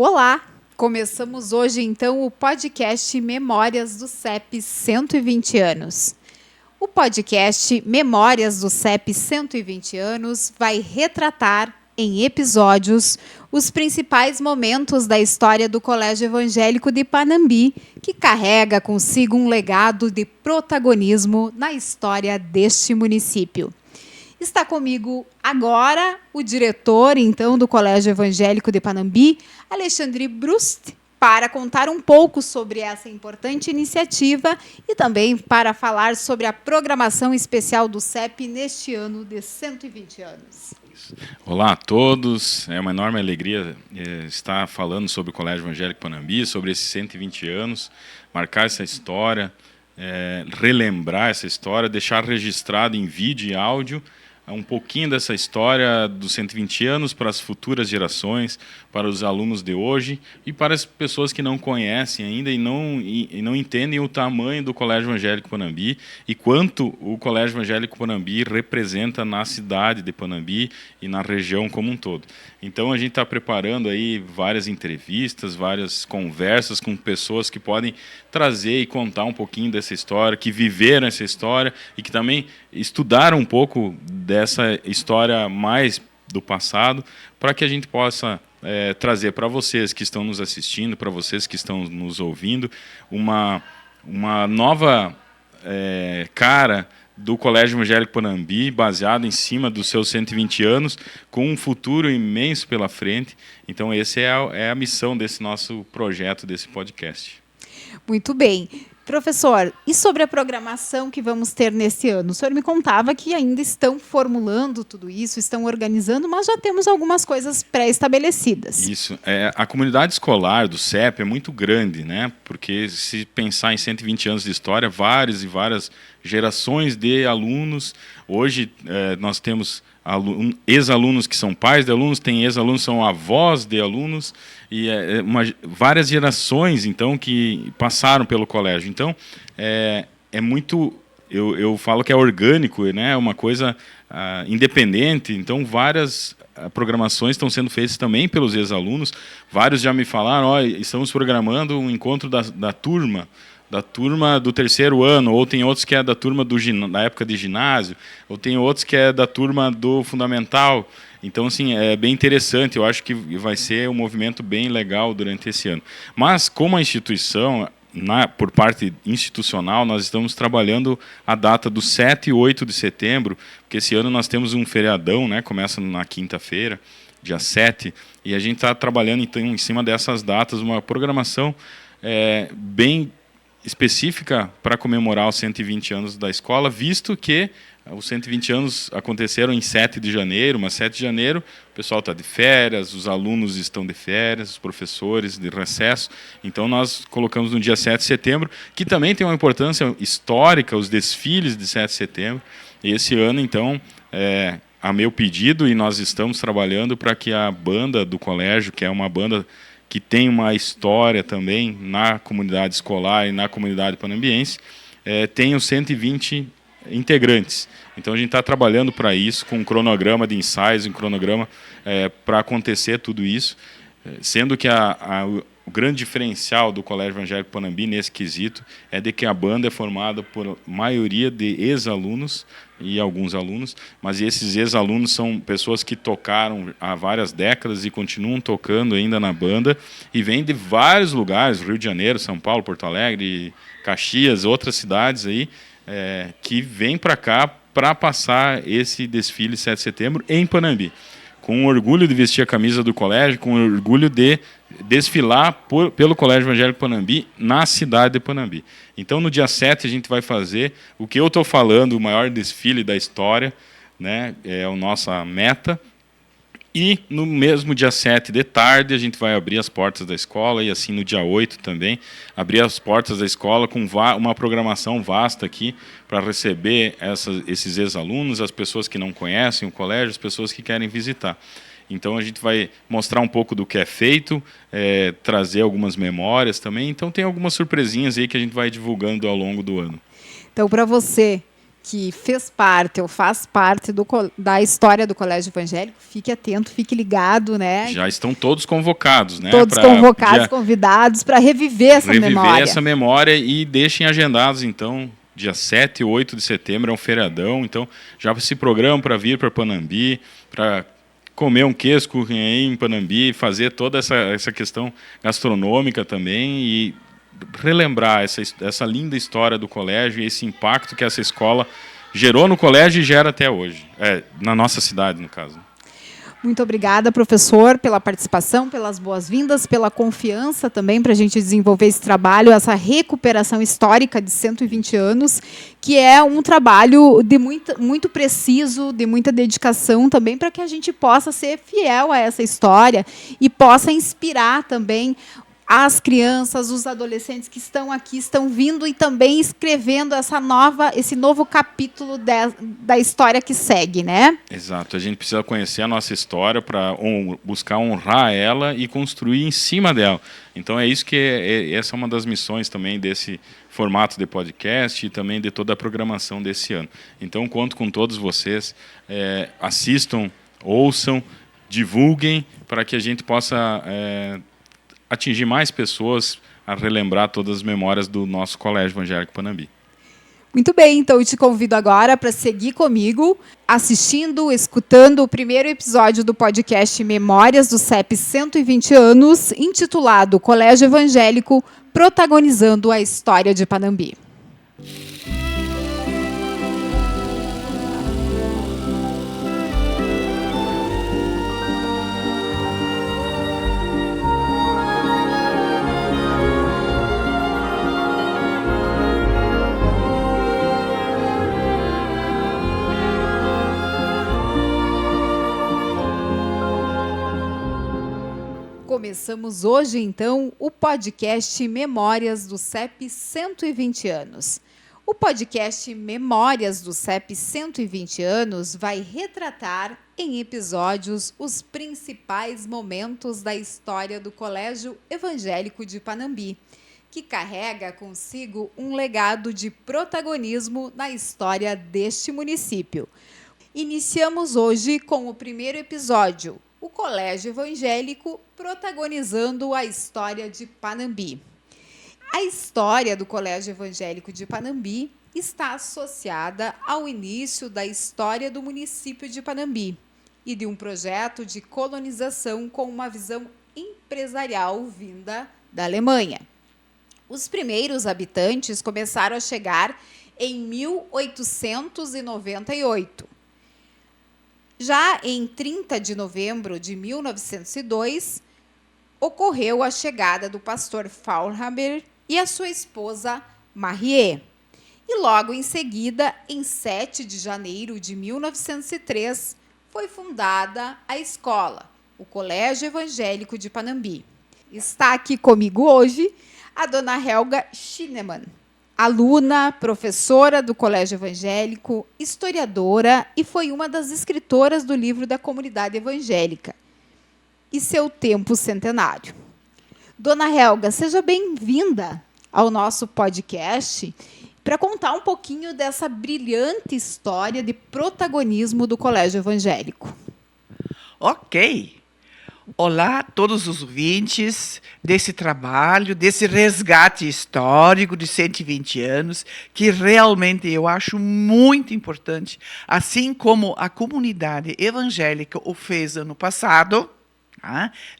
Olá! Começamos hoje, então, o podcast Memórias do CEP 120 anos. O podcast Memórias do CEP 120 anos vai retratar, em episódios, os principais momentos da história do Colégio Evangélico de Panambi, que carrega consigo um legado de protagonismo na história deste município. Está comigo agora o diretor, então, do Colégio Evangélico de Panambi, Alexandre Brust, para contar um pouco sobre essa importante iniciativa e também para falar sobre a programação especial do CEP neste ano de 120 anos. Olá a todos, é uma enorme alegria estar falando sobre o Colégio Evangélico Panambi, sobre esses 120 anos, marcar essa história, relembrar essa história, deixar registrado em vídeo e áudio um pouquinho dessa história dos 120 anos para as futuras gerações, para os alunos de hoje e para as pessoas que não conhecem ainda e não entendem o tamanho do Colégio Evangélico Panambi e quanto o Colégio Evangélico Panambi representa na cidade de Panambi e na região como um todo. Então a gente está preparando aí várias entrevistas, várias conversas com pessoas que podem trazer e contar um pouquinho dessa história, que viveram essa história e que também estudaram um pouco dessa história mais do passado, para que a gente possa trazer para vocês que estão nos assistindo, para vocês que estão nos ouvindo, uma nova cara do Colégio Evangélico Panambi, baseado em cima dos seus 120 anos, com um futuro imenso pela frente. Então, essa é a missão desse nosso projeto, desse podcast. Muito bem. Professor, e sobre a programação que vamos ter nesse ano? O senhor me contava que ainda estão formulando tudo isso, estão organizando, mas já temos algumas coisas pré-estabelecidas. Isso. A comunidade escolar do CEP é muito grande, né? Porque se pensar em 120 anos de história, várias e várias gerações de alunos. Hoje nós temos ex-alunos que são pais de alunos, tem ex-alunos que são avós de alunos, e várias gerações então que passaram pelo colégio. Então é muito, eu falo que é orgânico, né? É uma coisa independente. Então várias programações estão sendo feitas também pelos ex-alunos. Vários já me falaram, estamos programando um encontro da turma do terceiro ano, ou tem outros que é da turma da época de ginásio, ou tem outros que é da turma do fundamental. Então, assim, é bem interessante, eu acho que vai ser um movimento bem legal durante esse ano. Mas, como a instituição, por parte institucional, nós estamos trabalhando a data do 7 e 8 de setembro, porque esse ano nós temos um feriadão, né, começa na quinta-feira, dia 7, e a gente está trabalhando, então, em cima dessas datas, uma programação bem específica para comemorar os 120 anos da escola, visto que os 120 anos aconteceram em 7 de janeiro, mas 7 de janeiro o pessoal está de férias, os alunos estão de férias, os professores de recesso, então nós colocamos no dia 7 de setembro, que também tem uma importância histórica, os desfiles de 7 de setembro, e esse ano, então, a meu pedido, e nós estamos trabalhando para que a banda do colégio, que é uma banda que tem uma história também na comunidade escolar e na comunidade panambiense, tem os 120 integrantes. Então a gente está trabalhando para isso, com um cronograma de ensaios, um cronograma para acontecer tudo isso, sendo que o grande diferencial do Colégio Evangélico Panambi nesse quesito é de que a banda é formada por maioria de ex-alunos e alguns alunos, mas esses ex-alunos são pessoas que tocaram há várias décadas e continuam tocando ainda na banda e vêm de vários lugares, Rio de Janeiro, São Paulo, Porto Alegre, Caxias, outras cidades aí, que vêm para cá para passar esse desfile 7 de setembro em Panambi. Com orgulho de vestir a camisa do colégio, com orgulho de desfilar pelo Colégio Evangélico Panambi na cidade de Panambi. Então, no dia 7, a gente vai fazer o que eu estou falando, o maior desfile da história, né? É a nossa meta. E no mesmo dia 7 de tarde, a gente vai abrir as portas da escola, e assim no dia 8 também, abrir as portas da escola com uma programação vasta aqui para receber esses ex-alunos, as pessoas que não conhecem o colégio, as pessoas que querem visitar. Então a gente vai mostrar um pouco do que é feito, trazer algumas memórias também. Então tem algumas surpresinhas aí que a gente vai divulgando ao longo do ano. Então, para você que fez parte ou faz parte da história do Colégio Evangélico, fique atento, fique ligado, né? Já estão todos convocados, né? Todos convocados, convidados para reviver essa memória. Reviver essa memória e deixem agendados, então, dia 7 e 8 de setembro, é um feriadão, então já se programam para vir para Panambi, para comer um quesco em Panambi, fazer toda essa questão gastronômica também e relembrar essa linda história do colégio e esse impacto que essa escola gerou no colégio e gera até hoje, na nossa cidade, no caso. Muito obrigada, professor, pela participação, pelas boas-vindas, pela confiança também para a gente desenvolver esse trabalho, essa recuperação histórica de 120 anos, que é um trabalho de muito preciso, de muita dedicação também, para que a gente possa ser fiel a essa história e possa inspirar também as crianças, os adolescentes que estão aqui, estão vindo e também escrevendo esse novo capítulo da história que segue, né? Exato. A gente precisa conhecer a nossa história para buscar honrar ela e construir em cima dela. Então é isso que essa é uma das missões também desse formato de podcast e também de toda a programação desse ano. Então conto com todos vocês, assistam, ouçam, divulguem para que a gente possa atingir mais pessoas a relembrar todas as memórias do nosso Colégio Evangélico Panambi. Muito bem, então eu te convido agora para seguir comigo, assistindo, escutando o primeiro episódio do podcast Memórias do CEP 120 anos, intitulado Colégio Evangélico, protagonizando a história de Panambi. Começamos hoje, então, o podcast Memórias do CEP 120 anos. O podcast Memórias do CEP 120 anos vai retratar em episódios os principais momentos da história do Colégio Evangélico de Panambi, que carrega consigo um legado de protagonismo na história deste município. Iniciamos hoje com o primeiro episódio, o Colégio Evangélico protagonizando a história de Panambi. A história do Colégio Evangélico de Panambi está associada ao início da história do município de Panambi e de um projeto de colonização com uma visão empresarial vinda da Alemanha. Os primeiros habitantes começaram a chegar em 1898. Já em 30 de novembro de 1902, ocorreu a chegada do pastor Faulhaber e a sua esposa Marie. E logo em seguida, em 7 de janeiro de 1903, foi fundada a escola, o Colégio Evangélico de Panambi. Está aqui comigo hoje a dona Helga Schienemann, aluna, professora do Colégio Evangélico, historiadora e foi uma das escritoras do livro da Comunidade Evangélica e seu tempo centenário. Dona Helga, seja bem-vinda ao nosso podcast para contar um pouquinho dessa brilhante história de protagonismo do Colégio Evangélico. Ok. Olá a todos os ouvintes desse trabalho, desse resgate histórico de 120 anos, que realmente eu acho muito importante, assim como a comunidade evangélica o fez ano passado.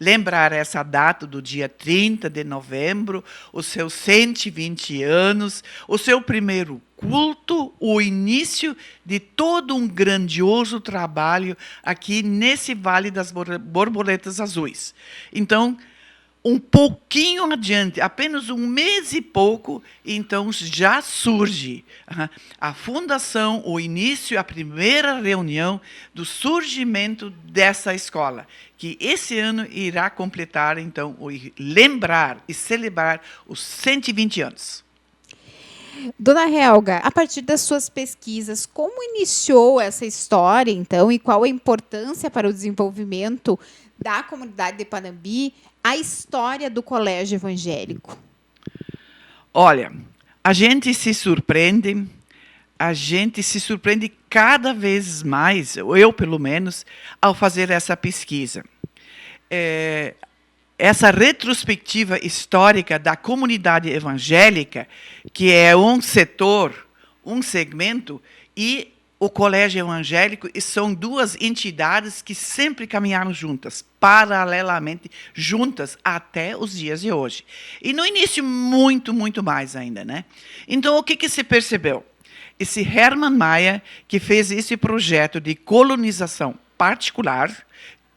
Lembrar essa data do dia 30 de novembro, os seus 120 anos, o seu primeiro culto, o início de todo um grandioso trabalho aqui nesse Vale das Borboletas Azuis. Então, um pouquinho adiante, apenas um mês e pouco, então já surge a fundação, o início, a primeira reunião do surgimento dessa escola, que esse ano irá completar, então, lembrar e celebrar os 120 anos. Dona Helga, a partir das suas pesquisas, como iniciou essa história, então, e qual a importância para o desenvolvimento da comunidade de Panambi, a história do Colégio Evangélico? Olha, a gente se surpreende a gente se surpreende cada vez mais, eu pelo menos, ao fazer essa pesquisa. Essa retrospectiva histórica da comunidade evangélica, que é um setor, um segmento, e o colégio evangélico, são duas entidades que sempre caminharam juntas, paralelamente juntas, até os dias de hoje. E no início, muito, muito mais ainda, né? Então, o que se percebeu? Esse Hermann Maia, que fez esse projeto de colonização particular,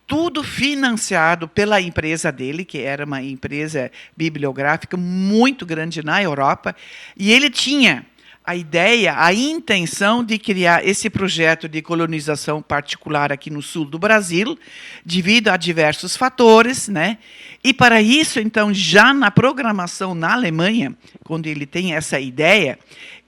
tudo financiado pela empresa dele, que era uma empresa bibliográfica muito grande na Europa, e ele tinha a ideia, a intenção de criar esse projeto de colonização particular aqui no sul do Brasil, devido a diversos fatores, né? E para isso, então, já na programação na Alemanha, quando ele tem essa ideia,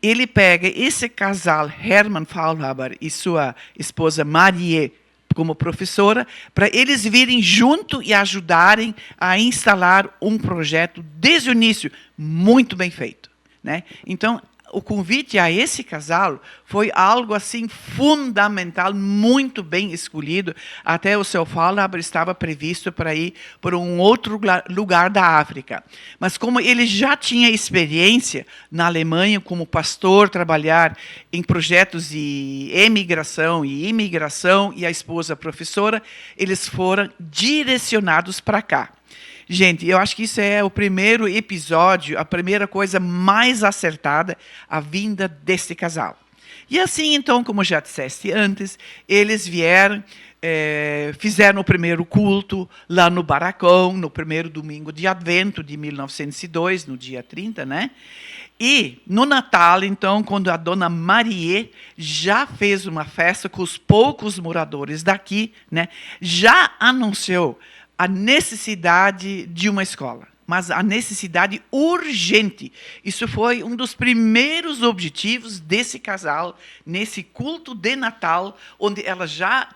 ele pega esse casal, Hermann Faulhaber e sua esposa Marie, como professora, para eles virem junto e ajudarem a instalar um projeto desde o início, muito bem feito, né? Então, o convite a esse casal foi algo assim fundamental, muito bem escolhido. Até o seu Faulhaber estava previsto para ir para um outro lugar da África. Mas como ele já tinha experiência na Alemanha como pastor, trabalhar em projetos de emigração e imigração, e a esposa professora, eles foram direcionados para cá. Gente, eu acho que isso é o primeiro episódio, a primeira coisa mais acertada, a vinda deste casal. E assim, então, como já disseste antes, eles vieram, fizeram o primeiro culto lá no Barracão, no primeiro domingo de Advento de 1902, no dia 30, né? E no Natal, então, quando a dona Marie já fez uma festa com os poucos moradores daqui, né, já anunciou a necessidade de uma escola, mas a necessidade urgente. Isso foi um dos primeiros objetivos desse casal, nesse culto de Natal, onde ela já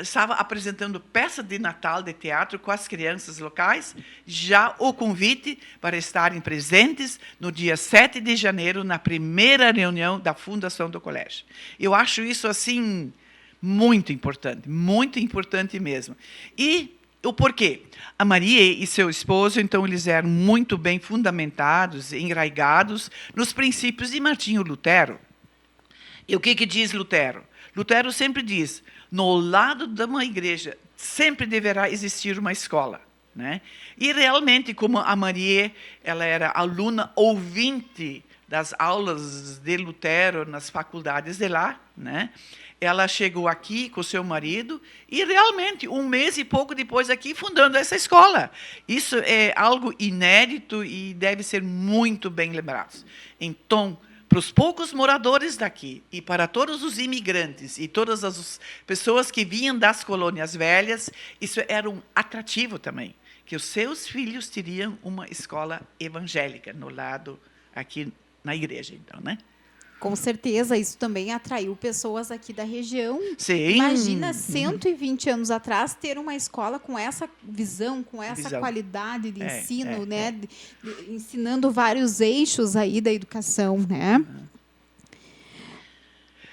estava apresentando peça de Natal de teatro com as crianças locais, já o convite para estarem presentes no dia 7 de janeiro, na primeira reunião da fundação do colégio. Eu acho isso, assim, muito importante mesmo. E o porquê? A Maria e seu esposo, então, eles eram muito bem fundamentados, enraigados nos princípios de Martinho Lutero. E o que diz Lutero? Lutero sempre diz, no lado de uma igreja, sempre deverá existir uma escola, né? E, realmente, como a Maria, ela era aluna ouvinte das aulas de Lutero nas faculdades de lá, né? Ela chegou aqui com seu marido e, realmente, um mês e pouco depois aqui, fundando essa escola. Isso é algo inédito e deve ser muito bem lembrado. Então, para os poucos moradores daqui e para todos os imigrantes e todas as pessoas que vinham das colônias velhas, isso era um atrativo também, que os seus filhos teriam uma escola evangélica no lado aqui na igreja, então, né? Com certeza, isso também atraiu pessoas aqui da região. Sim. Imagina, 120 anos atrás, ter uma escola com essa visão, com essa qualidade de ensino, né? Ensinando vários eixos aí da educação, né?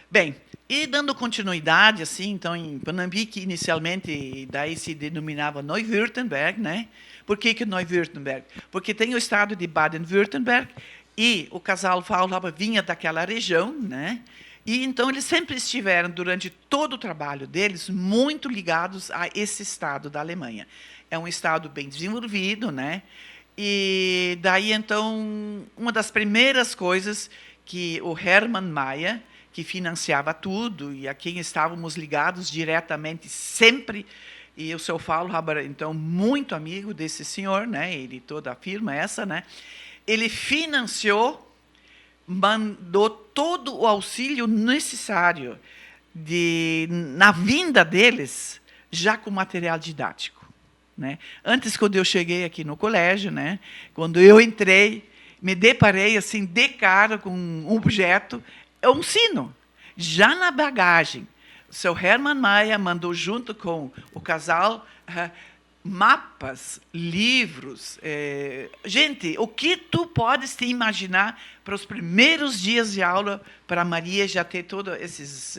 Bem, e dando continuidade, assim, então, em Panambi, que inicialmente daí se denominava Neu-Württemberg, né? Por que Neu-Württemberg? Porque tem o estado de Baden-Württemberg, e o casal Faulhaber vinha daquela região, né? E então eles sempre estiveram, durante todo o trabalho deles, muito ligados a esse estado da Alemanha. É um estado bem desenvolvido, né? E daí, então, uma das primeiras coisas que o Hermann Maia, que financiava tudo e a quem estávamos ligados diretamente sempre, e o seu Faulhaber, então, muito amigo desse senhor, né? Ele toda afirma essa, né? Ele financiou, mandou todo o auxílio necessário na vinda deles, já com material didático, né? Antes, quando eu cheguei aqui no colégio, né, quando eu entrei, me deparei assim, de cara com um objeto, um sino, já na bagagem. O seu Hermann Maia mandou, junto com o casal, mapas, livros. Gente, o que tu podes te imaginar para os primeiros dias de aula, para a Maria já ter todos esses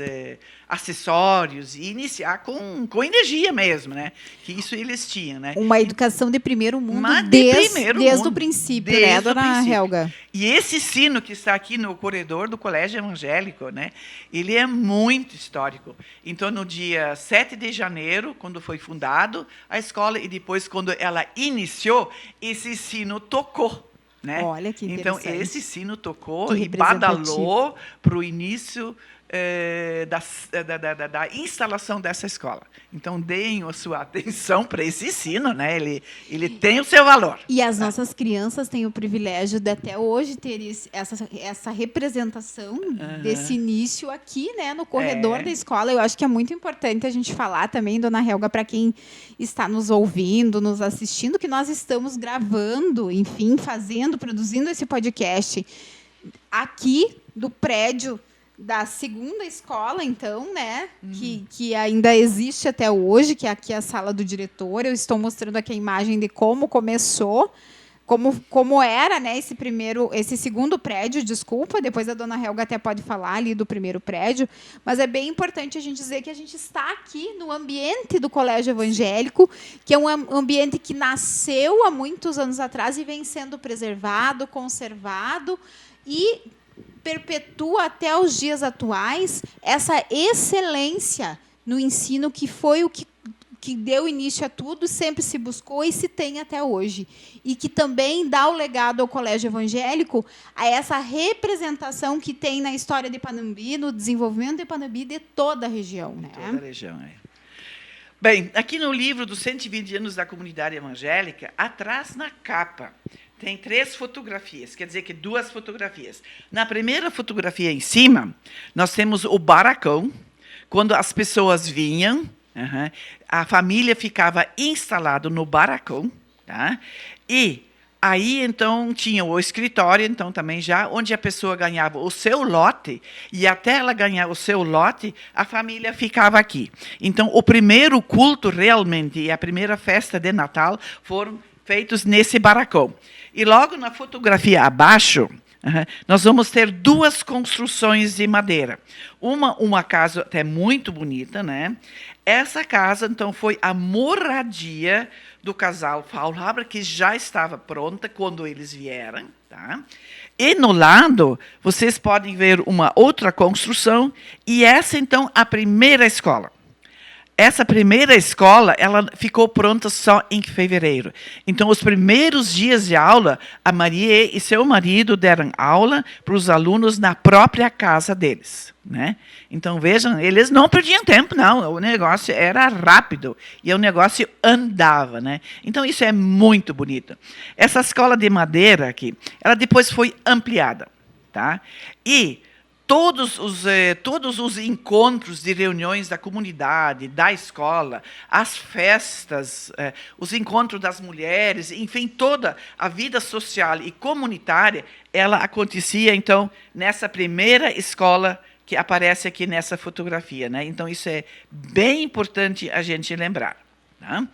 acessórios e iniciar com energia mesmo, né? Que isso eles tinham, né? Uma educação de primeiro mundo Mas desde o princípio, né, desde o dona princípio. Helga? E esse sino que está aqui no corredor do Colégio Evangélico, né, ele é muito histórico. Então, no dia 7 de janeiro, quando foi fundado a escola, e depois, quando ela iniciou, esse sino tocou. Né? Olha que interessante. Então, esse sino tocou Que e badalou para o início da instalação dessa escola. Então, deem a sua atenção para esse sino, né? Ele tem o seu valor. E as nossas crianças têm o privilégio de até hoje ter essa representação desse início aqui, né, no corredor da escola. Eu acho que é muito importante a gente falar também, dona Helga, para quem está nos ouvindo, nos assistindo, que nós estamos gravando, enfim, produzindo esse podcast aqui do prédio da segunda escola, então, né, que ainda existe até hoje, que é aqui a sala do diretor. Eu estou mostrando aqui a imagem de como começou, como era, né, esse segundo prédio, desculpa, depois a dona Helga até pode falar ali do primeiro prédio, mas é bem importante a gente dizer que a gente está aqui no ambiente do Colégio Evangélico, que é um ambiente que nasceu há muitos anos atrás e vem sendo preservado, conservado e perpetua até os dias atuais essa excelência no ensino, que foi o que deu início a tudo, sempre se buscou e se tem até hoje. E que também dá o legado ao Colégio Evangélico a essa representação que tem na história de Panambi, no desenvolvimento de Panambi, de toda a região. Né? Toda a região, é. Bem, aqui no livro dos 120 anos da comunidade evangélica, atrás na capa, tem 3 fotografias, quer dizer que 2 fotografias. Na primeira fotografia em cima, nós temos o barracão, quando as pessoas vinham, a família ficava instalada no barracão, tá? E aí, então, tinha o escritório, então, também já, onde a pessoa ganhava o seu lote, e até ela ganhar o seu lote, a família ficava aqui. Então, o primeiro culto, realmente, e a primeira festa de Natal foram feitos nesse barracão. E logo na fotografia abaixo, nós vamos ter 2 construções de madeira. Uma casa até muito bonita, né? Essa casa, então, foi a moradia do casal Faulhaber, que já estava pronta quando eles vieram. Tá? E no lado, vocês podem ver uma outra construção, e essa, então, a primeira escola. Essa primeira escola, ela ficou pronta só em fevereiro. Então, os primeiros dias de aula, a Maria e seu marido deram aula para os alunos na própria casa deles. Né? Então, vejam, eles não perdiam tempo, não. O negócio era rápido e o negócio andava. Né? Então, isso é muito bonito. Essa escola de madeira aqui, ela depois foi ampliada. Tá? E todos os encontros de reuniões da comunidade, da escola, as festas, os encontros das mulheres, enfim, toda a vida social e comunitária, ela acontecia, então, nessa primeira escola que aparece aqui nessa fotografia. Né? Então, isso é bem importante a gente lembrar. Tá?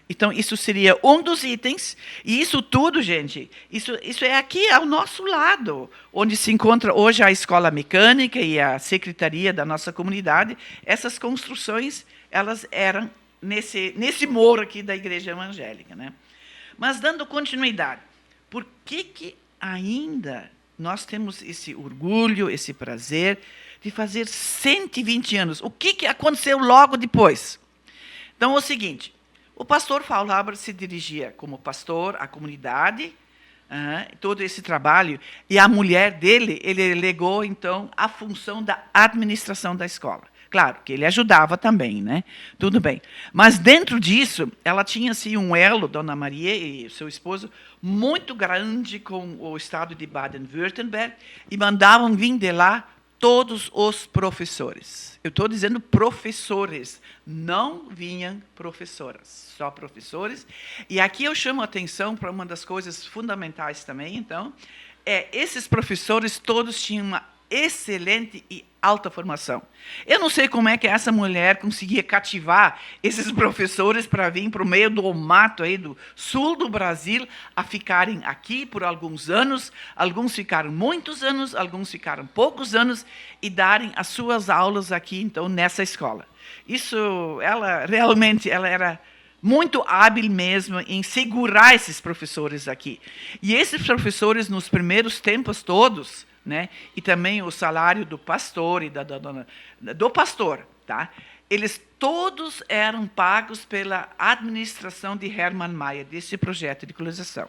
Então, isso seria um dos itens. E isso tudo, gente, isso é aqui ao nosso lado, onde se encontra hoje a escola mecânica e a secretaria da nossa comunidade. Essas construções, elas eram nesse muro aqui da Igreja Evangélica. Né? Mas, dando continuidade, por que ainda nós temos esse orgulho, esse prazer de fazer 120 anos? O que aconteceu logo depois? Então, é o seguinte: o pastor Faulhaber se dirigia como pastor à comunidade, todo esse trabalho, e a mulher dele, ele legou, então, a função da administração da escola. Claro, que ele ajudava também, né? Tudo bem. Mas, dentro disso, ela tinha, assim, um elo, Dona Maria e seu esposo, muito grande com o estado de Baden-Württemberg, e mandavam vir de lá todos os professores. Eu estou dizendo professores, não vinham professoras, só professores. E aqui eu chamo a atenção para uma das coisas fundamentais também, então, esses professores todos tinham uma excelente e alta formação. Eu não sei como é que essa mulher conseguia cativar esses professores para vir para o meio do mato aí do sul do Brasil a ficarem aqui por alguns anos. Alguns ficaram muitos anos, alguns ficaram poucos anos e darem as suas aulas aqui, então, nessa escola. Isso, ela era muito hábil mesmo em segurar esses professores aqui. E esses professores, nos primeiros tempos todos, né, e também o salário do pastor e do pastor, tá? Eles todos eram pagos pela administração de Hermann Mayer, desse projeto de colonização.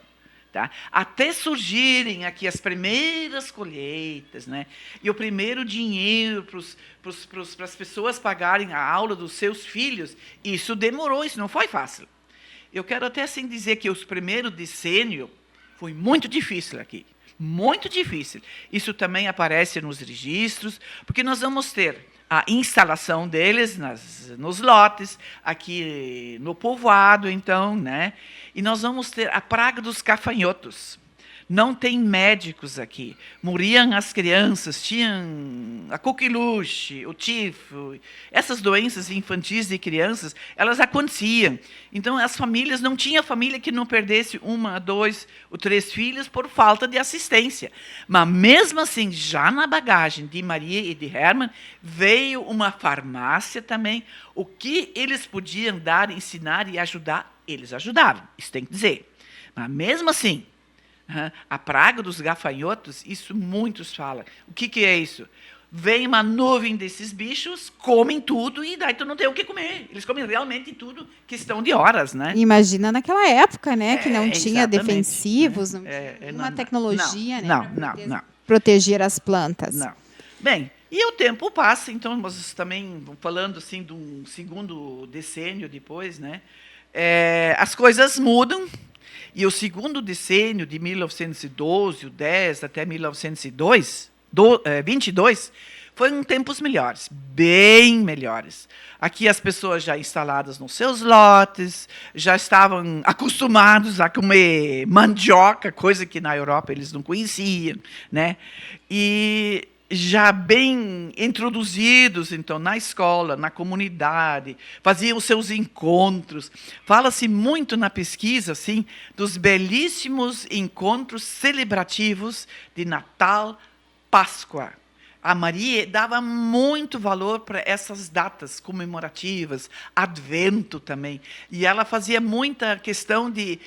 Tá? Até surgirem aqui as primeiras colheitas, né? E o primeiro dinheiro para as pessoas pagarem a aula dos seus filhos, isso demorou, isso não foi fácil. Eu quero até assim dizer que os primeiros decênios foi muito difícil aqui, muito difícil. Isso também aparece nos registros, porque nós vamos ter a instalação deles nos lotes, aqui no povoado, então, né? E nós vamos ter a praga dos gafanhotos. Não tem médicos aqui. Morriam as crianças, tinham a coqueluche, o tifo. Essas doenças infantis de crianças, elas aconteciam. Então, as famílias, não tinha família que não perdesse 1, 2 ou 3 filhos por falta de assistência. Mas, mesmo assim, já na bagagem de Maria e de Hermann, veio uma farmácia também. O que eles podiam dar, ensinar e ajudar, eles ajudavam. Isso tem que dizer. Mas, mesmo assim, a praga dos gafanhotos, isso muitos falam. O que é isso? Vem uma nuvem desses bichos, comem tudo e daí tu não tem o que comer. Eles comem realmente tudo, questão de horas, né? Imagina naquela época, né? Que não tinha exatamente, defensivos, não tinha uma tecnologia, né? Não. Proteger as plantas. Não. Bem, e o tempo passa, então nós também falando assim de um segundo decênio depois, né? As coisas mudam. E o segundo decênio, de 1912, o 10 até 1922, foram tempos melhores, bem melhores. Aqui as pessoas já instaladas nos seus lotes, já estavam acostumados a comer mandioca, coisa que na Europa eles não conheciam, né? E já bem introduzidos, então, na escola, na comunidade, faziam os seus encontros. Fala-se muito na pesquisa, assim, dos belíssimos encontros celebrativos de Natal, Páscoa. A Maria dava muito valor para essas datas comemorativas, Advento também. E ela fazia muita questão de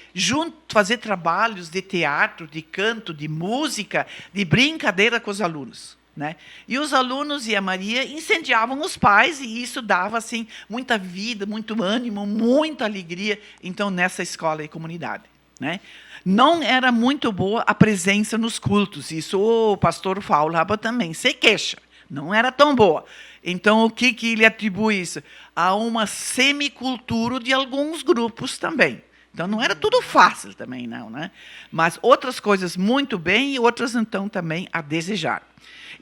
fazer trabalhos de teatro, de canto, de música, de brincadeira com os alunos. Né? E os alunos e a Maria incendiavam os pais, e isso dava assim, muita vida, muito ânimo, muita alegria, então, nessa escola e comunidade. Né? Não era muito boa a presença nos cultos, isso o pastor Faulhaber também se queixa, não era tão boa. Então, o que ele atribui isso? A uma semicultura de alguns grupos também. Então, não era tudo fácil também, não, né? Mas outras coisas muito bem e outras, então, também a desejar.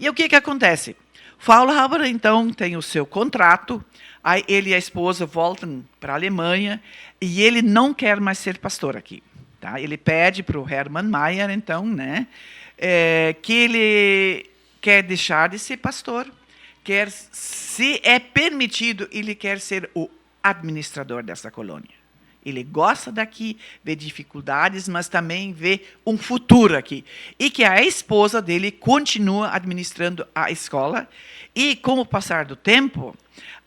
E o que acontece? Faulhaber, então, tem o seu contrato, aí ele e a esposa voltam para a Alemanha, e ele não quer mais ser pastor aqui. Tá? Ele pede para o Hermann Mayer, então, né, que ele quer deixar de ser pastor, se é permitido, ele quer ser o administrador dessa colônia. Ele gosta daqui, vê dificuldades, mas também vê um futuro aqui. E que a esposa dele continua administrando a escola. E, com o passar do tempo,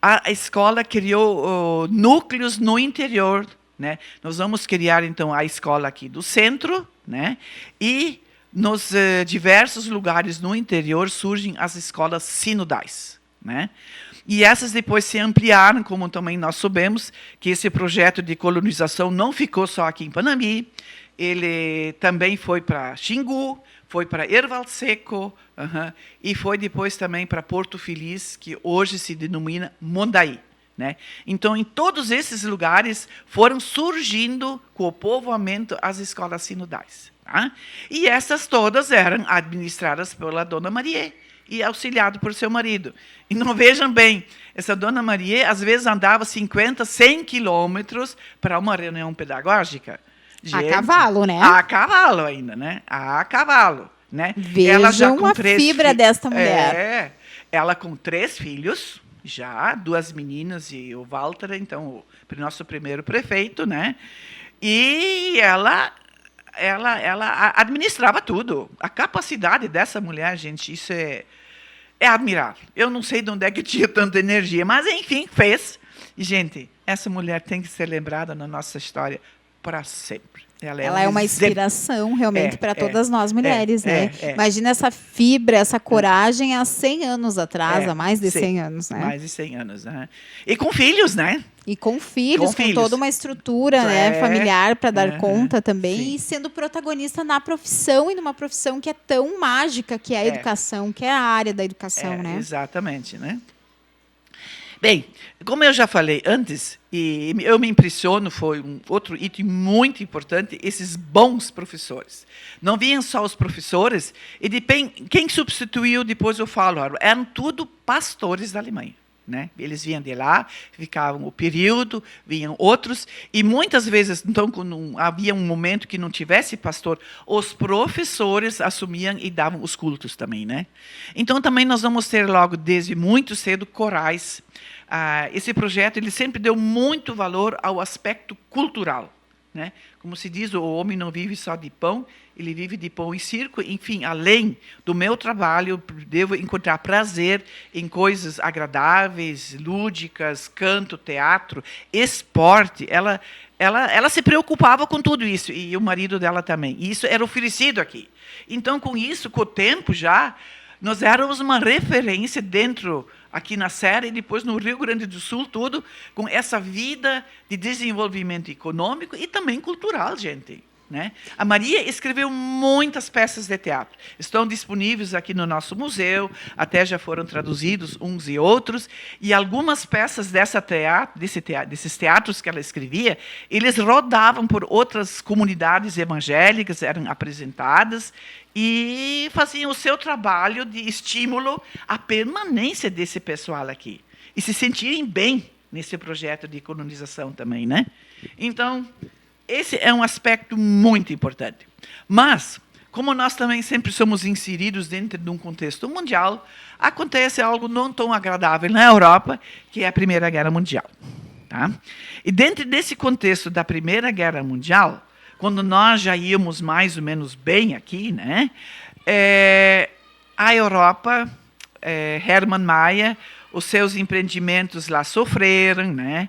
a escola criou núcleos no interior. Né? Nós vamos criar, então, a escola aqui do centro. Né? E, nos diversos lugares no interior, surgem as escolas sinodais. Né? E essas depois se ampliaram, como também nós soubemos, que esse projeto de colonização não ficou só aqui em Panambi, ele também foi para Xingu, foi para Erval Seco, e foi depois também para Porto Feliz, que hoje se denomina Mondaí. Né? Então, em todos esses lugares, foram surgindo, com o povoamento, as escolas sinodais. Tá? E essas todas eram administradas pela Dona Maria, e auxiliado por seu marido. E não vejam bem, essa Dona Maria, às vezes, andava 50, 100 quilômetros para uma reunião pedagógica. A cavalo, né? A cavalo ainda, né? A cavalo. né? Vejam a fibra desta mulher. Ela com 3 filhos, já, 2 meninas e o Walter, então, o nosso primeiro prefeito, né? E ela administrava tudo. A capacidade dessa mulher, gente, isso é admirável. Eu não sei de onde é que tinha tanta energia, mas, enfim, fez. E, gente, essa mulher tem que ser lembrada na nossa história para sempre. Ela é uma inspiração, realmente, para todas nós mulheres, né? Imagina essa fibra, essa coragem há 100 anos atrás, há mais de 100 anos, né? Mais de 100 anos, né? E com filhos, né? E com filhos, com toda uma estrutura né, familiar para dar conta também. Sim. E sendo protagonista na profissão, e numa profissão que é tão mágica, que é a educação, que é a área da educação, né? Exatamente, né? Bem, como eu já falei antes, e eu me impressiono, foi um outro item muito importante, esses bons professores. Não vinham só os professores, e quem substituiu, depois eu falo, eram tudo pastores da Alemanha. Né? Eles vinham de lá, ficavam o período, vinham outros, e muitas vezes, então, quando havia um momento que não tivesse pastor, os professores assumiam e davam os cultos também. Né? Então, também nós vamos ter logo, desde muito cedo, corais. Esse projeto ele sempre deu muito valor ao aspecto cultural. Né? Como se diz, o homem não vive só de pão, ele vive de pão e circo. Enfim, além do meu trabalho, eu devo encontrar prazer em coisas agradáveis, lúdicas, canto, teatro, esporte. Ela se preocupava com tudo isso, e o marido dela também. E isso era oferecido aqui. Então, com isso, com o tempo já, nós éramos uma referência dentro aqui na Serra e depois no Rio Grande do Sul, tudo com essa vida de desenvolvimento econômico e também cultural, gente. Né? A Maria escreveu muitas peças de teatro. Estão disponíveis aqui no nosso museu, até já foram traduzidos uns e outros, e algumas peças desses teatros que ela escrevia, eles rodavam por outras comunidades evangélicas, eram apresentadas, e faziam o seu trabalho de estímulo à permanência desse pessoal aqui. E se sentirem bem nesse projeto de colonização também. Né? Então, esse é um aspecto muito importante. Mas, como nós também sempre somos inseridos dentro de um contexto mundial, acontece algo não tão agradável na Europa, que é a Primeira Guerra Mundial. Tá? E dentro desse contexto da Primeira Guerra Mundial, quando nós já íamos mais ou menos bem aqui, né, a Europa, Hermann Mayer, os seus empreendimentos lá sofreram, né,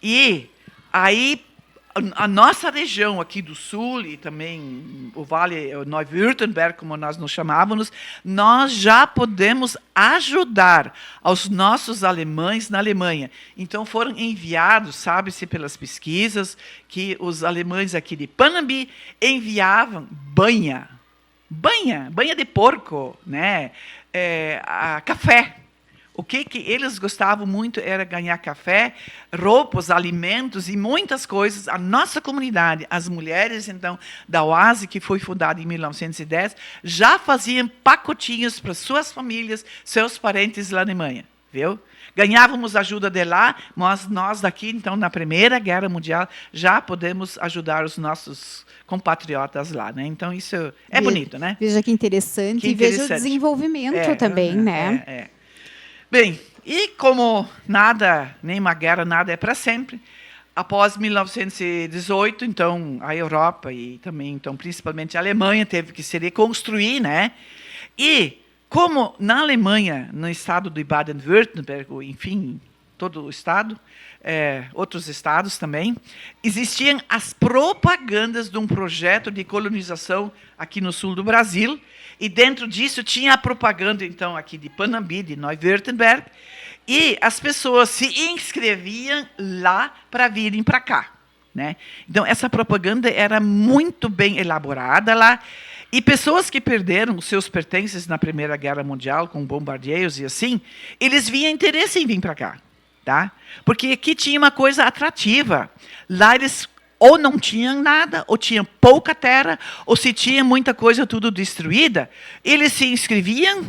e aí a nossa região aqui do sul e também o Vale Neuvürttemberg, como nós nos chamávamos, nós já podemos ajudar aos nossos alemães na Alemanha. Então foram enviados, sabe-se pelas pesquisas, que os alemães aqui de Panambi enviavam banha de porco, né? Café. O que eles gostavam muito era ganhar café, roupas, alimentos e muitas coisas. A nossa comunidade, as mulheres, então, da OASE, que foi fundada em 1910, já faziam pacotinhos para suas famílias, seus parentes na Alemanha. Viu? Ganhávamos ajuda de lá, mas nós daqui, então, na Primeira Guerra Mundial, já podemos ajudar os nossos compatriotas lá. Né? Então, isso é bonito, né? Veja que interessante. E veja o desenvolvimento também, né? Bem, e como nada, nenhuma guerra, nada é para sempre, após 1918, então, a Europa e também, então, principalmente a Alemanha teve que se reconstruir, né? E como na Alemanha, no estado de Baden-Württemberg, enfim, todo o estado, outros estados também, existiam as propagandas de um projeto de colonização aqui no sul do Brasil, e dentro disso tinha a propaganda, então, aqui de Panambi, de Neuvürttemberg, e as pessoas se inscreviam lá para virem para cá. Né? Então, essa propaganda era muito bem elaborada lá, e pessoas que perderam os seus pertences na Primeira Guerra Mundial, com bombardeios e assim, eles viam interesse em vir para cá. Tá? Porque aqui tinha uma coisa atrativa. Lá eles ou não tinham nada, ou tinham pouca terra, ou se tinha muita coisa tudo destruída, eles se inscreviam,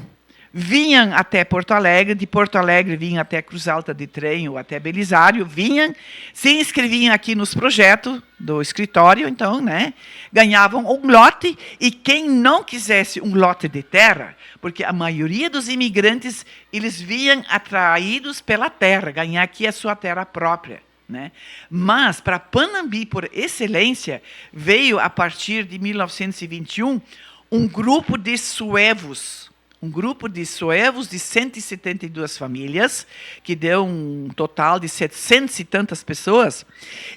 vinham até Porto Alegre, de Porto Alegre vinham até Cruz Alta de trem ou até Belisário, vinham, se inscreviam aqui nos projetos do escritório, então, né, ganhavam um lote, e quem não quisesse um lote de terra, porque a maioria dos imigrantes, eles vinham atraídos pela terra, ganhar aqui a sua terra própria. Né? Mas, para Panambi, por excelência, veio, a partir de 1921, um grupo de suevos, de 172 famílias, que deu um total de 700 e tantas pessoas,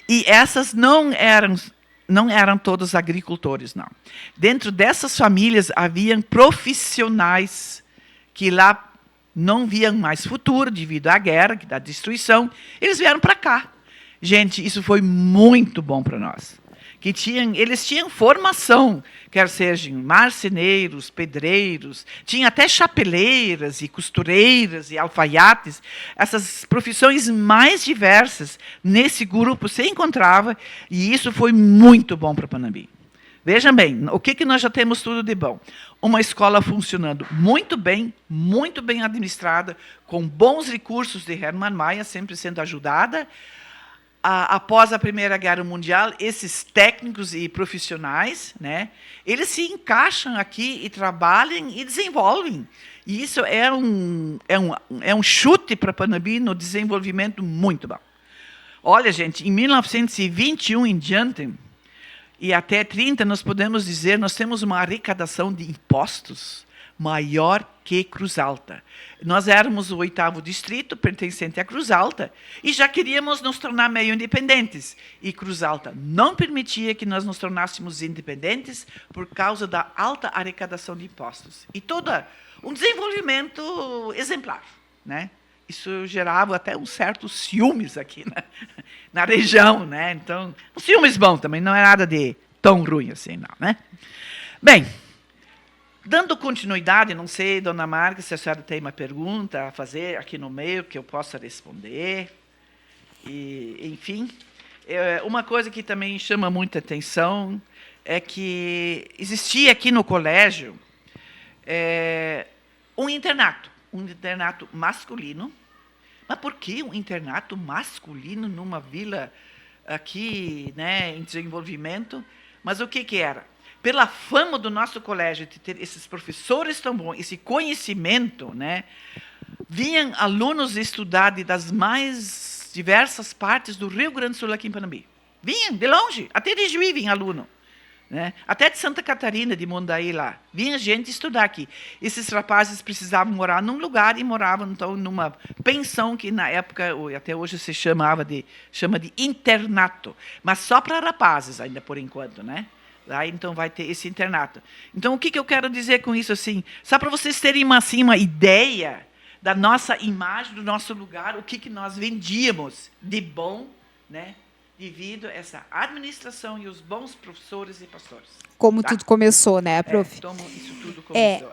e essas não eram todos agricultores, não. Dentro dessas famílias, haviam profissionais que lá não viam mais futuro devido à guerra, da destruição, eles vieram para cá. Gente, isso foi muito bom para nós. Eles tinham formação, quer sejam marceneiros, pedreiros, tinha até chapeleiras e costureiras e alfaiates. Essas profissões mais diversas nesse grupo se encontrava, e isso foi muito bom para Panambi. Vejam bem, o que nós já temos tudo de bom? Uma escola funcionando muito bem administrada, com bons recursos de Hermann Maia, sempre sendo ajudada. Após a Primeira Guerra Mundial, esses técnicos e profissionais, né, eles se encaixam aqui e trabalham e desenvolvem. E isso é um chute para Panambi no desenvolvimento muito bom. Olha, gente, em 1921 em diante, e até 30, nós podemos dizer, nós temos uma arrecadação de impostos maior que Cruz Alta. Nós éramos o 8º distrito, pertencente à Cruz Alta, e já queríamos nos tornar meio independentes. E Cruz Alta não permitia que nós nos tornássemos independentes por causa da alta arrecadação de impostos. E todo um desenvolvimento exemplar, né? Isso gerava até um certo ciúmes aqui na região, né? Então, um ciúmes bom também, não é nada de tão ruim assim, não, né? Bem, dando continuidade, não sei, dona Marga, se a senhora tem uma pergunta a fazer aqui no meio que eu possa responder. E, enfim, uma coisa que também chama muita atenção é que existia aqui no colégio um internato masculino. Mas por que um internato masculino numa vila aqui, né, em desenvolvimento? Mas o que era? Pela fama do nosso colégio de ter esses professores tão bons, esse conhecimento, né, vinham alunos estudar das mais diversas partes do Rio Grande do Sul aqui em Panambi. Vinham de longe, até de Juí vinha aluno. Né? Até de Santa Catarina, de Mondaí lá. Vinha gente estudar aqui. Esses rapazes precisavam morar num lugar e moravam, então, numa pensão que, na época, até hoje se chama de internato. Mas só para rapazes, ainda por enquanto, né? Lá, então, vai ter esse internato. Então, o que eu quero dizer com isso? Assim, só para vocês terem uma ideia da nossa imagem, do nosso lugar, o que nós vendíamos de bom, né? Devido a essa administração e os bons professores e pastores. Como tudo começou, né, prof? Isso tudo começou.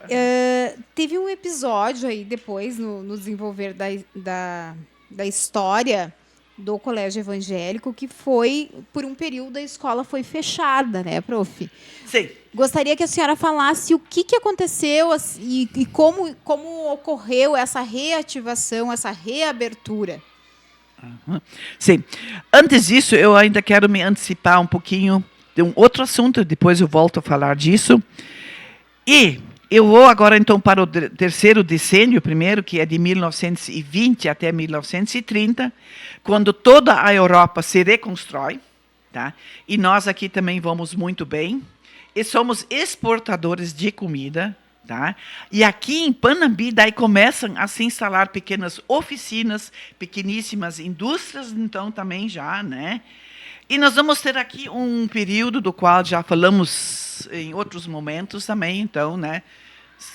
Teve um episódio aí depois, no desenvolver da história do colégio evangélico, que foi, por um período, a escola foi fechada, né, prof? Sim. Gostaria que a senhora falasse o que aconteceu e como ocorreu essa reativação, essa reabertura. Sim. Antes disso, eu ainda quero me antecipar um pouquinho de um outro assunto, depois eu volto a falar disso. E eu vou agora, então, para o terceiro decênio, primeiro, que é de 1920 até 1930, quando toda a Europa se reconstrói, tá? E nós aqui também vamos muito bem, e somos exportadores de comida. Tá? E aqui em Panambi, daí começam a se instalar pequenas oficinas, pequeníssimas indústrias, então também já, né? E nós vamos ter aqui um período do qual já falamos em outros momentos também, então, né?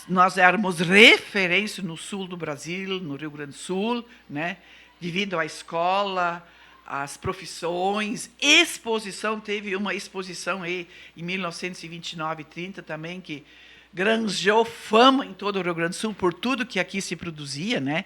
Nós éramos referência no sul do Brasil, no Rio Grande do Sul, né? Devido à escola, às profissões, exposição, teve uma exposição aí em 1929 e 30 também, que granjeou fama em todo o Rio Grande do Sul por tudo que aqui se produzia, né?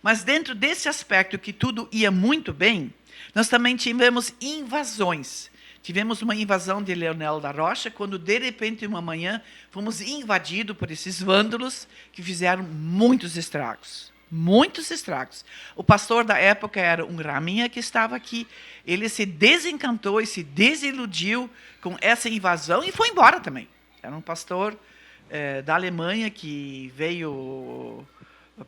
Mas dentro desse aspecto que tudo ia muito bem, nós também tivemos invasões. tivemos uma invasão de Leonel da Rocha, quando, de repente, uma manhã, fomos invadidos por esses vândalos que fizeram muitos estragos. Muitos estragos. O pastor da época era um raminha que estava aqui. Ele se desencantou e se desiludiu com essa invasão e foi embora também. Era um pastor da Alemanha que veio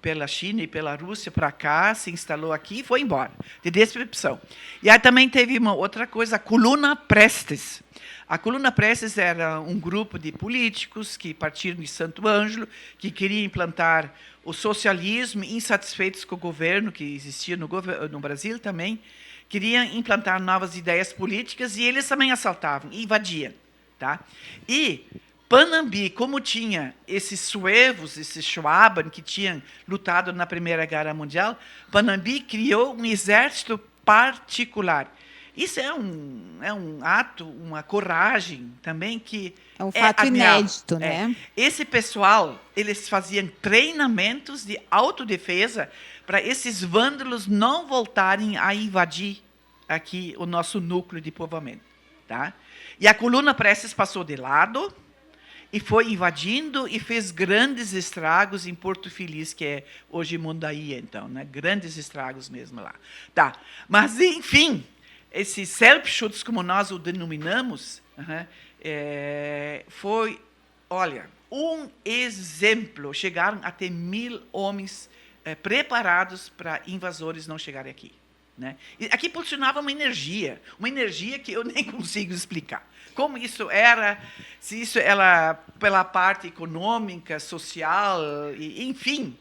pela China e pela Rússia para cá, se instalou aqui e foi embora, de decepção. E aí também teve uma outra coisa, a Coluna Prestes. A Coluna Prestes era um grupo de políticos que partiram de Santo Ângelo, que queriam implantar o socialismo, insatisfeitos com o governo que existia no Brasil também, queriam implantar novas ideias políticas e eles também assaltavam, invadiam. Tá? E Panambi, como tinha esses suevos, esses Schwaben que tinham lutado na Primeira Guerra Mundial, Panambi criou um exército particular. Isso é um ato, uma coragem também que é um fato inédito, né? Esse pessoal, eles faziam treinamentos de autodefesa para esses vândalos não voltarem a invadir aqui o nosso núcleo de povoamento, tá? E a Coluna Prestes passou de lado e foi invadindo e fez grandes estragos em Porto Feliz, que é hoje Mundaí, então, né? Grandes estragos mesmo lá. Tá. Mas, enfim, esse Selbstschutz, como nós o denominamos, foi, olha, um exemplo. Chegaram a ter 1.000 homens preparados para invasores não chegarem aqui. Né? E aqui funcionava uma energia que eu nem consigo explicar. Como isso era, se isso era pela parte econômica, social, enfim.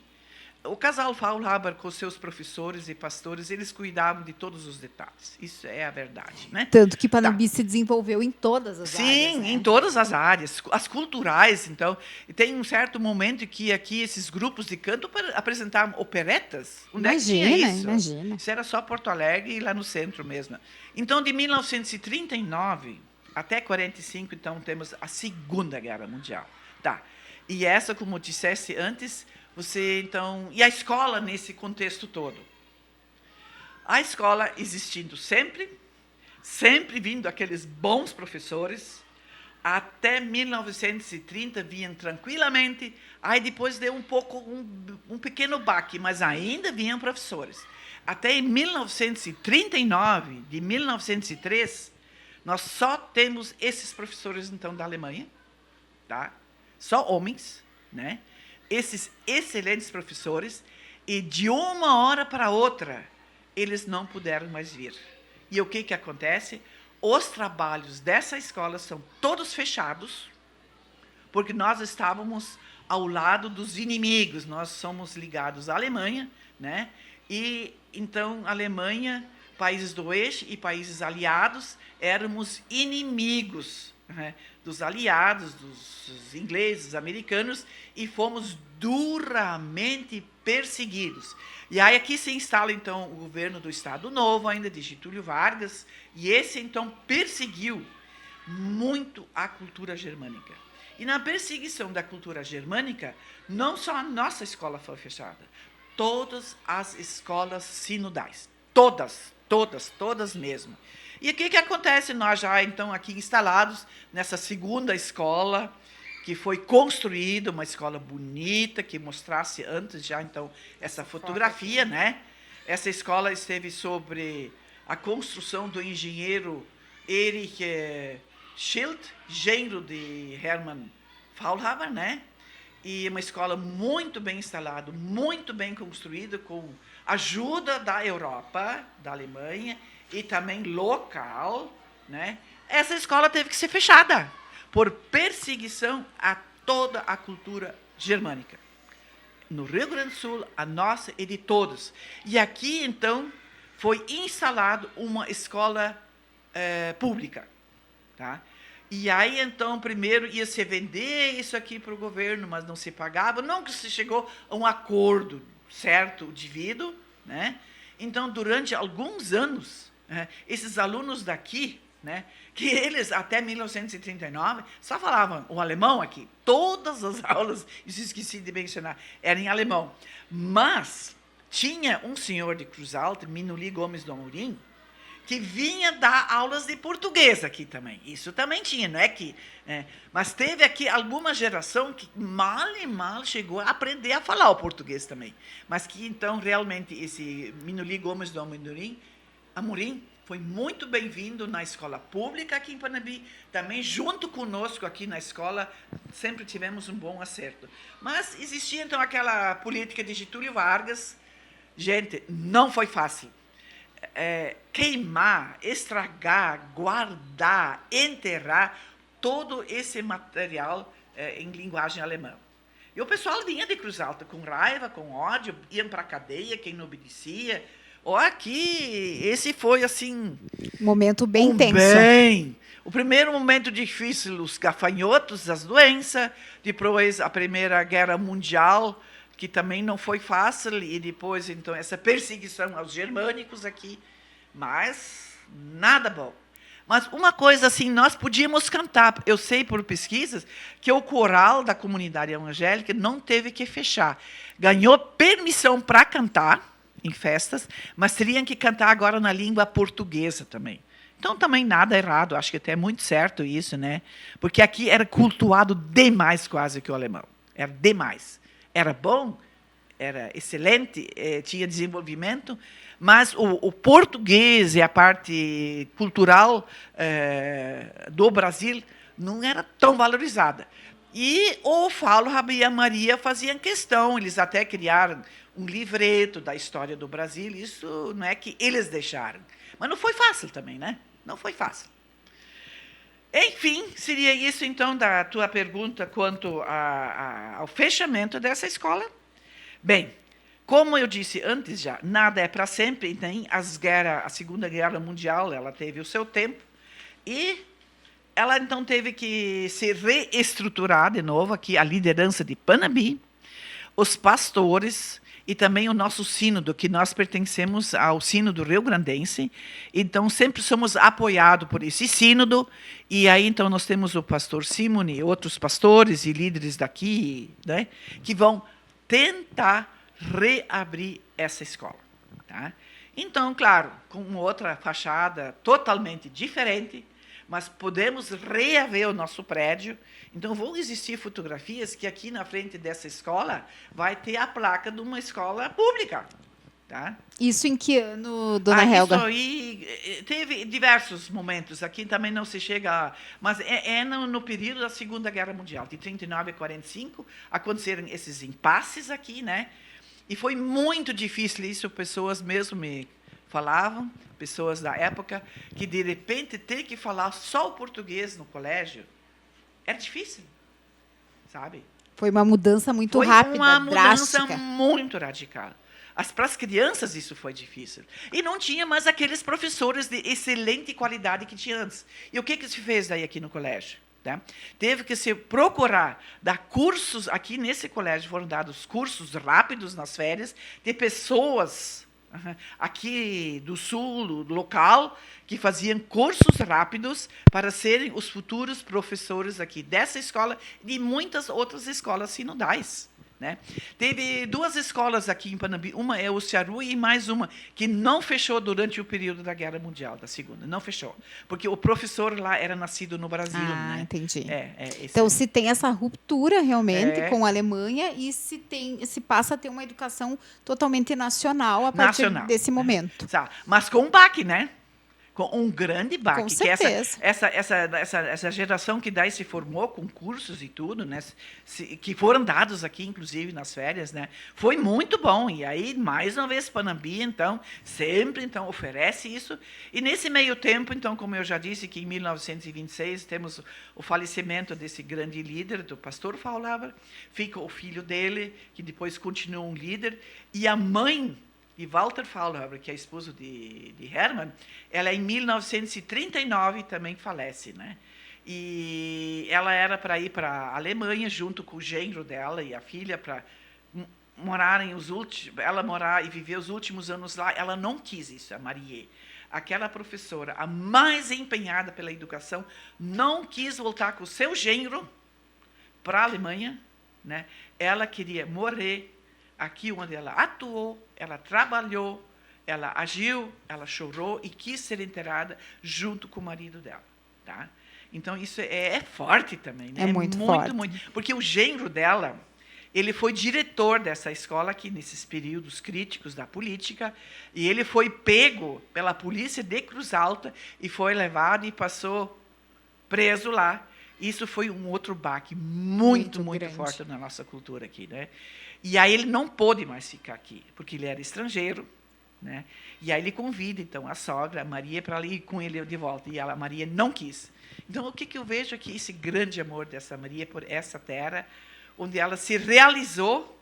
O casal Faulhaber, com seus professores e pastores, eles cuidavam de todos os detalhes. Isso é a verdade. Né? Tanto que Panambi se desenvolveu em todas as áreas. Sim, né? Em todas as áreas. As culturais, então. E tem um certo momento que aqui esses grupos de canto apresentavam operetas. Onde imagina, é que tinha isso? Imagina. Isso era só Porto Alegre e lá no centro mesmo. Então, de 1939 até 45, então, temos a Segunda Guerra Mundial. Tá. E essa, como disseste antes, você, então... E a escola nesse contexto todo? A escola existindo sempre vindo aqueles bons professores, até 1930 vinham tranquilamente, aí depois deu um pequeno baque, mas ainda vinham professores. Até em 1939, de 1903, nós só temos esses professores, então, da Alemanha, tá? Só homens, né? Esses excelentes professores, e de uma hora para outra, eles não puderam mais vir. E o que acontece? Os trabalhos dessa escola são todos fechados, porque nós estávamos ao lado dos inimigos, nós somos ligados à Alemanha, né? E, então, a Alemanha, países do eixo e países aliados, éramos inimigos, né, dos aliados, dos ingleses, americanos, e fomos duramente perseguidos. E aí aqui se instala, então, o governo do Estado Novo, ainda de Getúlio Vargas, e esse, então, perseguiu muito a cultura germânica. E na perseguição da cultura germânica, não só a nossa escola foi fechada, todas as escolas sinodais, todas mesmo. E o que acontece? Nós já, então, aqui instalados nessa segunda escola, que foi construída, uma escola bonita, que mostrasse antes já, então, essa fotografia, né? Essa escola esteve sobre a construção do engenheiro Erich Schild, genro de Hermann Faulhaber, né? E uma escola muito bem instalada, muito bem construída, com ajuda da Europa, da Alemanha, e também local, né? Essa escola teve que ser fechada por perseguição a toda a cultura germânica. No Rio Grande do Sul, a nossa e de todos. E aqui, então, foi instalado uma escola pública. Tá? E aí, então, primeiro ia se vender isso aqui para o governo, mas não se pagava. Não que se chegou a um acordo certo, devido, né? Então, durante alguns anos, esses alunos daqui, né, que eles, até 1939, só falavam o alemão aqui. Todas as aulas, isso esqueci de mencionar, eram em alemão. Mas tinha um senhor de Cruz Alta, Minuli Gomes do Amorim, que vinha dar aulas de português aqui também. Isso também tinha, não é que... mas teve aqui alguma geração que mal e mal chegou a aprender a falar o português também. Mas que, então, realmente, esse Minuli Gomes do Amorim foi muito bem-vindo na escola pública aqui em Panambi, também junto conosco aqui na escola, sempre tivemos um bom acerto. Mas existia, então, aquela política de Getúlio Vargas. Gente, não foi fácil. Queimar, estragar, guardar, enterrar todo esse material em linguagem alemã. E o pessoal vinha de Cruz Alta com raiva, com ódio, iam para a cadeia, quem não obedecia. Aqui, esse foi assim... Momento bem tenso. O primeiro momento difícil, os gafanhotos, as doenças, depois a Primeira Guerra Mundial, que também não foi fácil, e depois, então, essa perseguição aos germânicos aqui, mas nada bom. Mas uma coisa assim, nós podíamos cantar, eu sei por pesquisas, que o coral da comunidade evangélica não teve que fechar. Ganhou permissão para cantar em festas, mas teriam que cantar agora na língua portuguesa também. Então, também nada errado, acho que até é muito certo isso, né? Porque aqui era cultuado demais quase que o alemão. Era demais. Era bom, era excelente, tinha desenvolvimento, mas o português e a parte cultural do Brasil não era tão valorizada. E o Faulhaber e a Maria faziam questão, eles até criaram um livreto da história do Brasil, isso não é que eles deixaram. Mas não foi fácil também, né? Não foi fácil. Enfim, seria isso, então, da tua pergunta quanto ao fechamento dessa escola. Bem, como eu disse antes já, nada é para sempre, nem a Segunda Guerra Mundial, ela teve o seu tempo, e ela, então, teve que se reestruturar de novo, aqui a liderança de Panambi, os pastores e também o nosso sínodo, que nós pertencemos ao sínodo rio-grandense. Então, sempre somos apoiados por esse sínodo. E aí, então, nós temos o pastor Simone, outros pastores e líderes daqui, né, que vão tentar reabrir essa escola. Tá? Então, claro, com outra fachada totalmente diferente, mas podemos reaver o nosso prédio. Então, vão existir fotografias que aqui na frente dessa escola vai ter a placa de uma escola pública. Tá? Isso em que ano, dona Helga? Isso aí teve diversos momentos. Aqui também não se chega... Mas no período da Segunda Guerra Mundial, de 39 a 45, aconteceram esses impasses aqui, né? E foi muito difícil isso, pessoas mesmo me falavam, pessoas da época, que de repente ter que falar só o português no colégio era difícil, sabe? Foi uma mudança muito rápida, drástica. Foi uma mudança muito radical. Para as crianças isso foi difícil. E não tinha mais aqueles professores de excelente qualidade que tinha antes. E o que se fez daí aqui no colégio? Tá? Teve que se procurar dar cursos, aqui nesse colégio foram dados cursos rápidos nas férias, de pessoas aqui do sul, do local, que faziam cursos rápidos para serem os futuros professores aqui dessa escola e de muitas outras escolas sinodais. Né? Teve duas escolas aqui em Panambi, uma é o Cearu e mais uma que não fechou durante o período da Guerra Mundial, da Segunda, não fechou, porque o professor lá era nascido no Brasil. Né? Entendi. Então, se tem essa ruptura realmente com a Alemanha e se passa a ter uma educação totalmente nacional a partir desse momento. Mas com um baque, né? Com um grande baque. Com certeza. Essa geração que daí se formou com cursos e tudo, né, que foram dados aqui, inclusive, nas férias, né, foi muito bom. E aí, mais uma vez, Panambi, então, sempre então, oferece isso. E nesse meio tempo, então, como eu já disse, que em 1926 temos o falecimento desse grande líder, do pastor Faulhaber, fica o filho dele, que depois continua um líder, e a mãe de Walter Faulhaber, que é esposo de Hermann, ela em 1939 também falece, né? E ela era para ir para a Alemanha junto com o genro dela e a filha para morar e viver os últimos anos lá. Ela não quis isso, a Marie. Aquela professora, a mais empenhada pela educação, não quis voltar com o seu genro para a Alemanha, né? Ela queria morrer aqui onde ela atuou, ela trabalhou, ela agiu, ela chorou e quis ser enterrada junto com o marido dela. Tá? Então, isso é forte também. Né? É muito forte. Porque o genro dela, ele foi diretor dessa escola aqui, nesses períodos críticos da política, e ele foi pego pela polícia de Cruz Alta e foi levado e passou preso lá. Isso foi um outro baque muito forte na nossa cultura aqui. Né? E aí ele não pôde mais ficar aqui, porque ele era estrangeiro. Né? E aí ele convida, então, a sogra, a Maria, para ir com ele de volta. E a Maria não quis. Então, o que eu vejo aqui? Esse grande amor dessa Maria por essa terra, onde ela se realizou,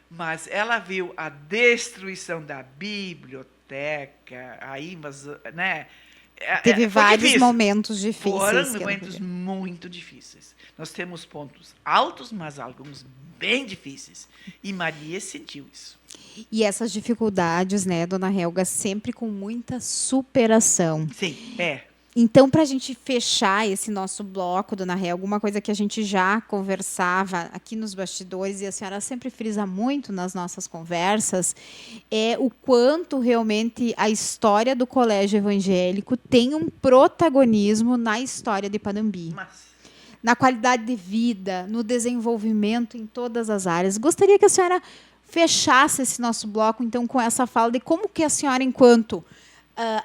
mas ela viu a destruição da biblioteca, aí, mas, né? Teve vários momentos difíceis. Foram momentos muito difíceis. Nós temos pontos altos, mas alguns bem difíceis. E Maria sentiu isso. E essas dificuldades, né, dona Helga, sempre com muita superação. Sim, Então, para a gente fechar esse nosso bloco, dona Helga, uma coisa que a gente já conversava aqui nos bastidores, e a senhora sempre frisa muito nas nossas conversas, é o quanto realmente a história do colégio evangélico tem um protagonismo na história de Panambi. Na qualidade de vida, no desenvolvimento em todas as áreas. Gostaria que a senhora fechasse esse nosso bloco, então, com essa fala de como que a senhora, enquanto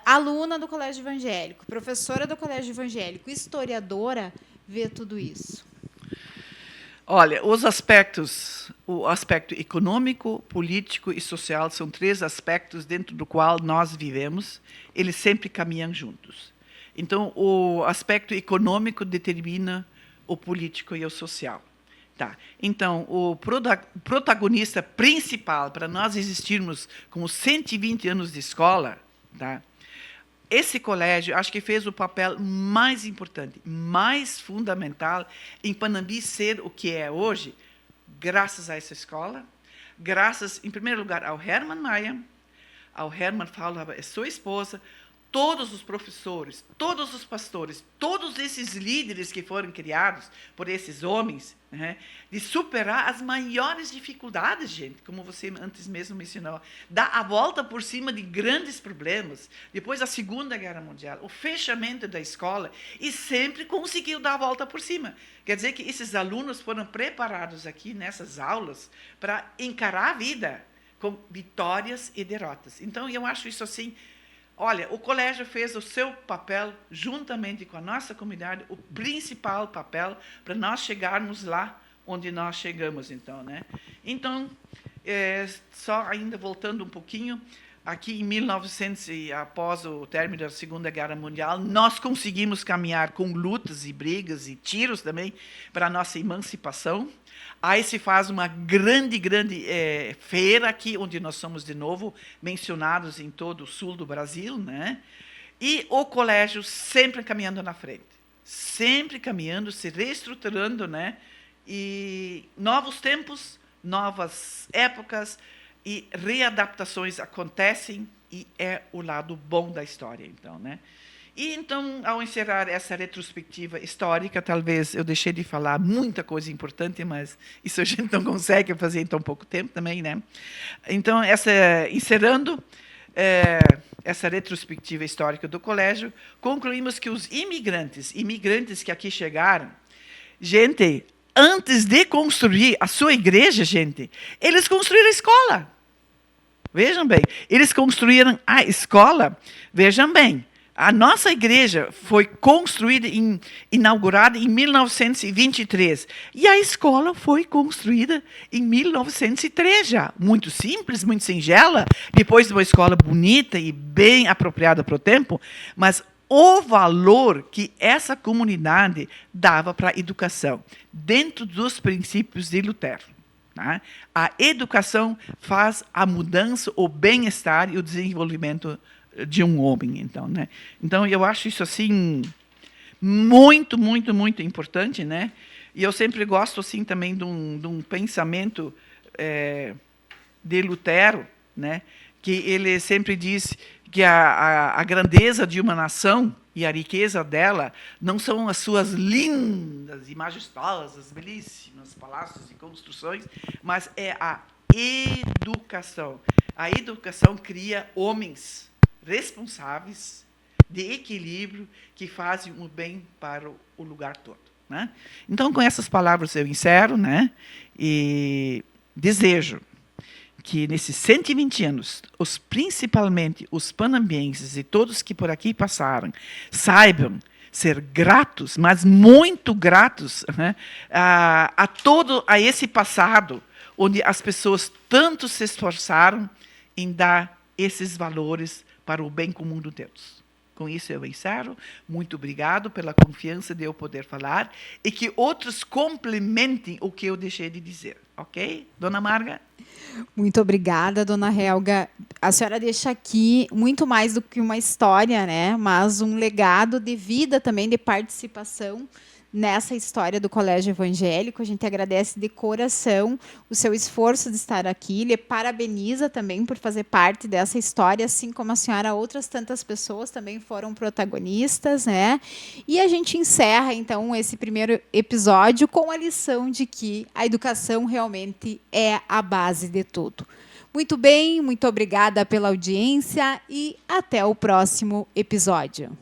aluna do Colégio Evangélico, professora do Colégio Evangélico, historiadora, vê tudo isso. Olha, o aspecto econômico, político e social são 3 aspectos dentro do qual nós vivemos, eles sempre caminham juntos. Então, o aspecto econômico determina o político e o social. Tá. Então, o protagonista principal para nós existirmos com 120 anos de escola, tá? Esse colégio, acho que fez o papel mais importante, mais fundamental em Panambi ser o que é hoje, graças a essa escola, graças, em primeiro lugar, ao Herman Maia, ao Herman Faulhaber, sua esposa, todos os professores, todos os pastores, todos esses líderes que foram criados por esses homens, né, de superar as maiores dificuldades, gente, como você antes mesmo mencionou, dar a volta por cima de grandes problemas, depois da Segunda Guerra Mundial, o fechamento da escola, e sempre conseguiu dar a volta por cima. Quer dizer que esses alunos foram preparados aqui nessas aulas para encarar a vida com vitórias e derrotas. Então, eu acho isso assim. Olha, o colégio fez o seu papel, juntamente com a nossa comunidade, o principal papel para nós chegarmos lá onde nós chegamos, então, né? Então, só ainda voltando um pouquinho, aqui em 1900, após o término da Segunda Guerra Mundial, nós conseguimos caminhar com lutas e brigas e tiros também para a nossa emancipação. Aí se faz uma grande feira aqui, onde nós somos, de novo, mencionados em todo o sul do Brasil, né? E o colégio sempre caminhando na frente, sempre caminhando, se reestruturando, né? E novos tempos, novas épocas e readaptações acontecem, e é o lado bom da história, então, né? E, então, ao encerrar essa retrospectiva histórica, talvez eu deixei de falar muita coisa importante, mas isso a gente não consegue fazer em tão pouco tempo também, né? Então, encerrando essa retrospectiva histórica do colégio, concluímos que os imigrantes que aqui chegaram, gente, antes de construir a sua igreja, gente, eles construíram a escola. Vejam bem, eles construíram a escola, vejam bem, a nossa igreja foi construída, inaugurada em 1923. E a escola foi construída em 1903 já. Muito simples, muito singela, depois de uma escola bonita e bem apropriada para o tempo, mas o valor que essa comunidade dava para a educação, dentro dos princípios de Lutero. Tá? A educação faz a mudança, o bem-estar e o desenvolvimento de um homem, então, né? Então, eu acho isso assim muito importante, né? E eu sempre gosto assim também de um pensamento de Lutero, né? Que ele sempre diz que a grandeza de uma nação e a riqueza dela não são as suas lindas e majestosas, belíssimas palácios e construções, mas é a educação. A educação cria homens responsáveis, de equilíbrio, que fazem o bem para o lugar todo. Né? Então, com essas palavras eu encerro, né? E desejo que nesses 120 anos, principalmente os panambienses e todos que por aqui passaram, saibam ser gratos, mas muito gratos, né, a esse passado, onde as pessoas tanto se esforçaram em dar esses valores para o bem comum de todos. Com isso eu encerro. Muito obrigado pela confiança de eu poder falar e que outros complementem o que eu deixei de dizer. Ok? Dona Marga? Muito obrigada, dona Helga. A senhora deixa aqui muito mais do que uma história, né? Mas um legado de vida também, de participação nessa história do Colégio Evangélico. A gente agradece de coração o seu esforço de estar aqui. Lhe parabeniza também por fazer parte dessa história, assim como a senhora, outras tantas pessoas também foram protagonistas, né? E a gente encerra, então, esse primeiro episódio com a lição de que a educação realmente é a base de tudo. Muito bem, muito obrigada pela audiência e até o próximo episódio.